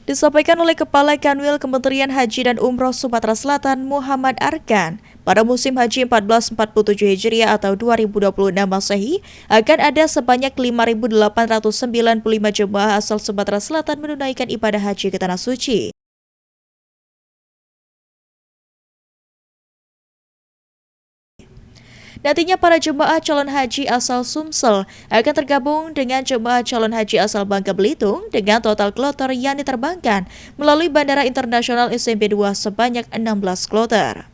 Disampaikan oleh Kepala Kanwil Kementerian Haji dan Umroh Sumatera Selatan Muhammad Arkan, pada musim haji 1447 Hijriah atau 2026 Masehi akan ada sebanyak 5.895 jemaah asal Sumatera Selatan menunaikan ibadah haji ke Tanah Suci. Nantinya para jemaah calon haji asal Sumsel akan tergabung dengan jemaah calon haji asal Bangka Belitung dengan total kloter yang diterbangkan melalui Bandara Internasional SMP 2 sebanyak 16 kloter.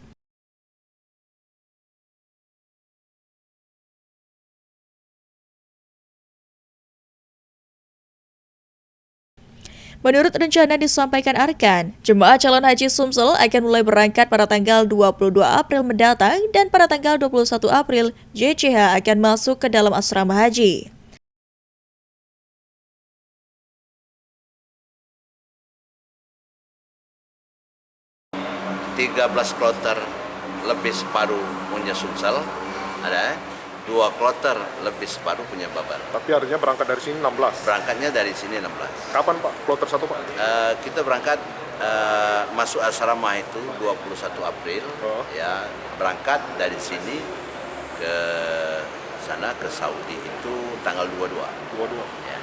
Menurut rencana disampaikan Arkan, jemaah calon haji Sumsel akan mulai berangkat pada tanggal 22 April mendatang dan pada tanggal 21 April, JCH akan masuk ke dalam asrama haji. Tiga 13 kloter lebih separuh punya Sumsel, ada 2 kloter lebih separuh punya Babar. Tapi artinya berangkat dari sini 16? Berangkatnya dari sini 16. Kapan Pak? Kloter 1 Pak? Kita berangkat masuk asrama itu 21 April, ya berangkat dari sini ke sana ke Saudi itu tanggal 22. 22. Ya.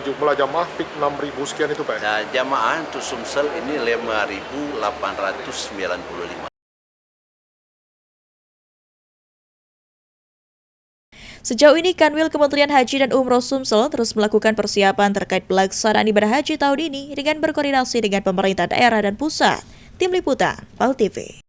Jumlah jamaah fix 6.000 sekian itu Pak? Nah, jamaah untuk Sumsel ini 5.895. Sejauh ini, Kanwil Kementerian Haji dan Umroh Sumsel terus melakukan persiapan terkait pelaksanaan ibadah haji tahun ini dengan berkoordinasi dengan pemerintah daerah dan pusat. Tim Liputan, PAL TV.